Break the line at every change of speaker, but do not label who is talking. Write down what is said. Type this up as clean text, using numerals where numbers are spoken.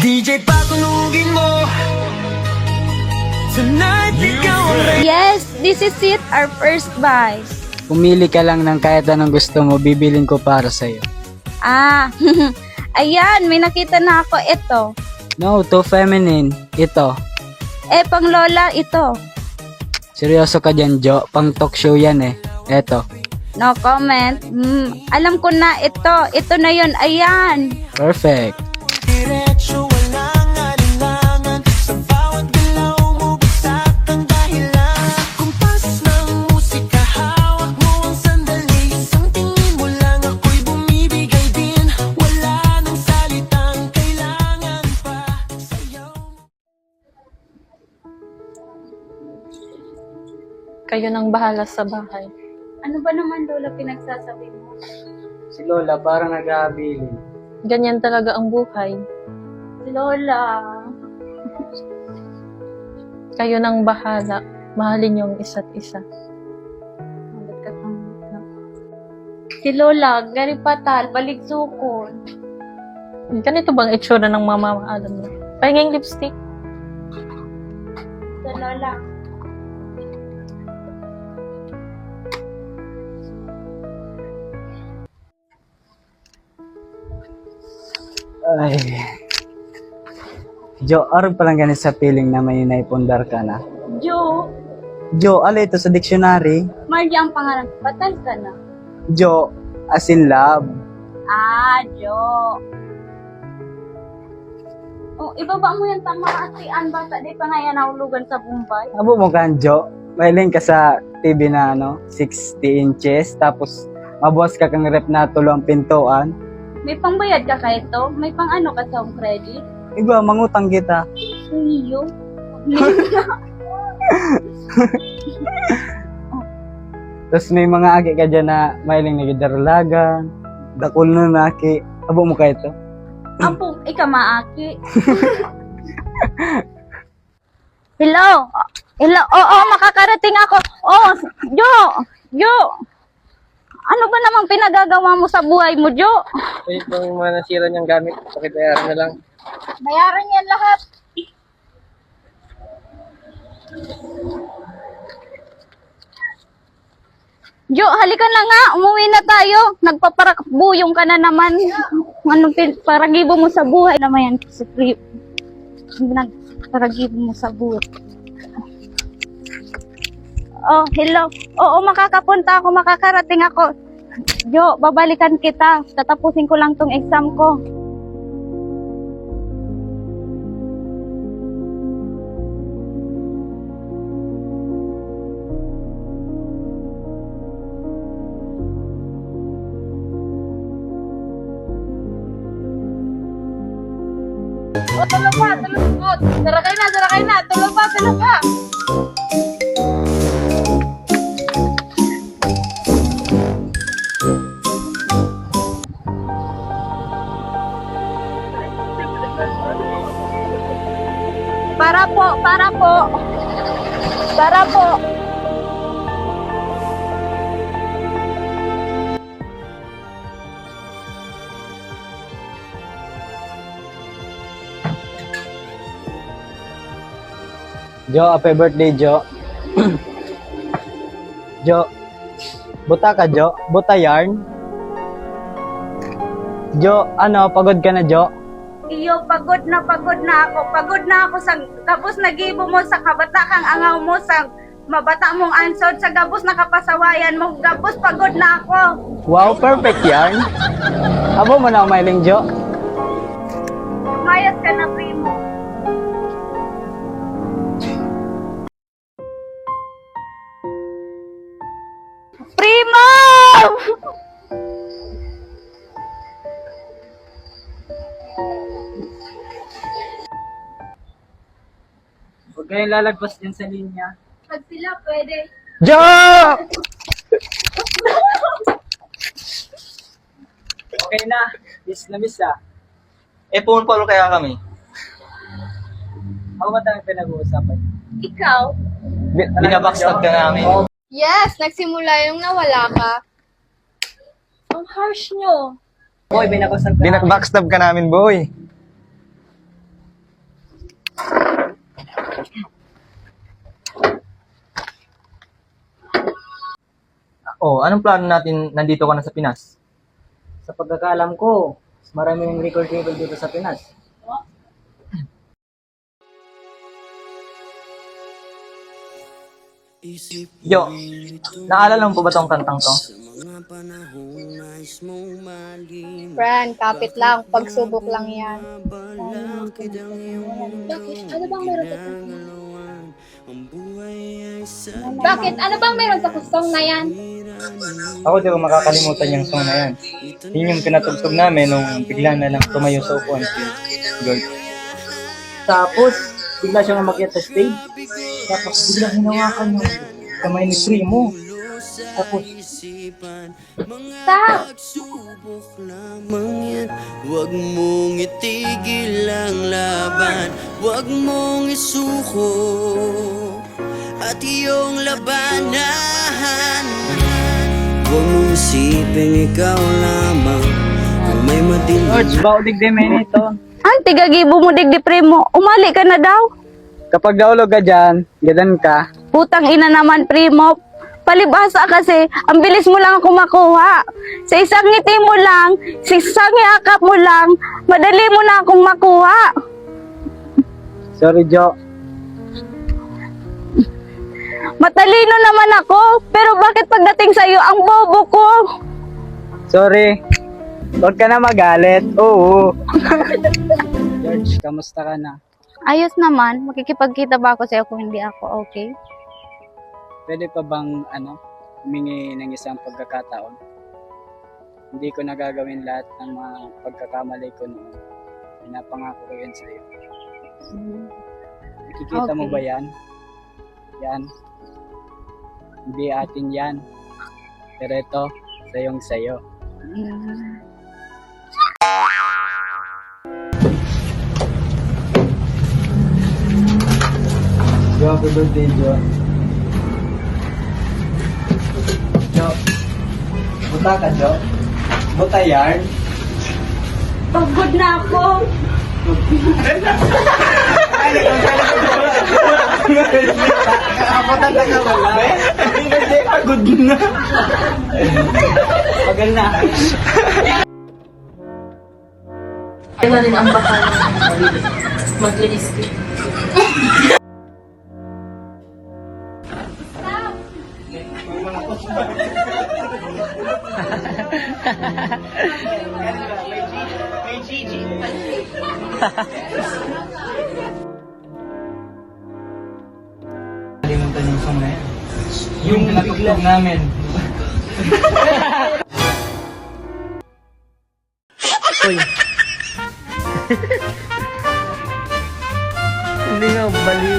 DJ patulugin mo. Tonight ikaw ang
Yes, this is it, our first buy.
Pumili ka lang ng kahit anong gusto mo, bibilin ko para sa'yo.
Ah, ayan, may nakita na ako. Ito.
No, too feminine. Ito.
Pang lola, ito.
Seryoso ka dyan, Jo. Pang talk show yan eh. Eto.
No comment. Alam ko na ito. Ito na yun. Ayan.
Perfect.
diretso, walang alinlangan. Sa bawat galaw mo, bisak ang dahilan. Kumpas ng musika, hawak mo ang sandali. Isang tingin mo lang, ako'y bumibigay din. Wala nang salitang kailangan pa sa'yo.
Kayo nang bahala sa bahay.
Ano ba naman, Lola, pinagsasabi mo?
Si Lola parang nag-aabilin.
Ganyan talaga ang buhay.
Lola.
Kayo nang bahala. Mahalin yung isa't isa.
Si Lola, gari patal, balik sukon.
Ganito bang itsura ng mamamaalam mo? Pahinging lipstick.
Si Lola.
Ay. Jo, arog palang ganit sa feeling na may naipundar ka na.
Jo,
Jo, ala ito sa dictionary.
Marja ang pangarang patal ka na.
Jo, as in love.
Ah, Jo. Oh, ibaba mo yan tama atian bata di pa nga yan nahulugan sa Bombay.
Abo mo kan, Jo. Mailing ka sa TV na 60 inches, tapos mabuwas ka kang rep na tulo ang pintuan.
May pangbayad ka ka ito? May pang ano ka sa home credit?
Iba, mangutang kita.
Niyo.
Tapos may mga agi ka dyan na mailing nagidarulagan, dakul nun aki. Abo mo ka ito?
Apo, ikaw maaki. Hello? Hello? Oo, makakarating ako. Oh, Jo! Jo! Ano ba namang pinagagawa mo sa buhay mo, Jo?
Ito yung mga nasira niyang gamit. Pakibayaran na lang.
Bayaran yan lahat. Jo, halika na nga. Umuwi na tayo. Nagpaparakbuyong ka na naman. Anong paragibo mo sa buhay naman yan? Si Pri. Nagparagibo mo sa buhay. Oh, hello. Oo, makakapunta ako. Makakarating ako. Jo, babalikan kita. Tatapusin ko lang tong exam ko. Oh, tulog pa, tulog. Oh, sarakay na. Tulog pa. Para po.
Jo, happy birthday, Jo. Jo, buta ka, Jo? Buta yarn? Jo, ano, pagod ka na, Jo?
Iyo, pagod na ako. Pagod na ako sa gabos na gibo mo, sa kabata kang angaw mo, sa mabata mong ansod, sa gabos na kapasawayan mo. Gabos, pagod na ako.
Wow, perfect yarn. Abo mo na umailing, Jo.
Mayas ka na, primo. Primo!
Huwag kayong lalagpas dyan sa linya.
Pag sila pwede.
Jo! Okay na. Miss na miss ah.
Phone call kaya kami.
Ako ba tayo pinag-uusapan?
Ikaw?
Binabackstab ka namin.
Yes, nagsimula yung nawala ka.
Ang harsh nyo.
Boy, binabasag ka.
Backstab ka namin, boy. Oh, anong plano natin nandito ka na sa Pinas?
Sa pagkakaalam ko, maraming record label dito sa Pinas.
Yo, naalala mo pa ba tong kantang to?
Fran, kapit lang. Pagsubok lang yan. Bakit? Ano bang meron sa Bakit? Ano bang meron sa song na yan?
Ako di ko makakalimutan yung song na yan. Yun yung pinatugtog namin nung bigla na lang tumayo sa upuan si George.
Tapos, bigla siyang umakyat sa stage.
Tapos bigla hinawakan yung kamay ni Primo. Tapos
Stop!
lamang yan. Huwag mong itigil ang laban, huwag mong isuko at iyong labanan. Huwag mong isipin ikaw lamang ang may madilim.
George, baudig din may nito.
Ang tigagibo mo digdi primo, umali ka na daw.
Kapag naulog ka dyan, gadan ka.
Putang ina naman primo. Palibhasa kasi, ang bilis mo lang ako makuha. Sa isang ngiti mo lang, sa isang yakap mo lang, madali mo na akong makuha.
Sorry, Jo.
Matalino naman ako, pero bakit pagdating sa'yo ang bobo ko?
Sorry. Huwag ka na magalit. Oo. George, kamusta ka na?
Ayos naman, makikipagkita ba ako sa'yo kung hindi ako okay?
Pwede pa bang, humingi ng isang pagkakataon? Hindi ko nagagawin lahat ng mga pagkakamali ko noon. Pinapangako ko yun sa'yo. Nakikita mo
Okay.
ba yan? Yan. Hindi atin yan. Pero ito, sayong sayo. Jo, happy birthday, Jo. Jo, buta ka, Jo? Buta yarn?
Pagod na ako.
Nakaputan ka na wala? Hindi, pagod na. Pagal na.
Kaya na rin ang bakal. Maglinis ka.
kalimutan yung song na yan. Yung pinatugtog namin. Uy. Hindi nga, baliw.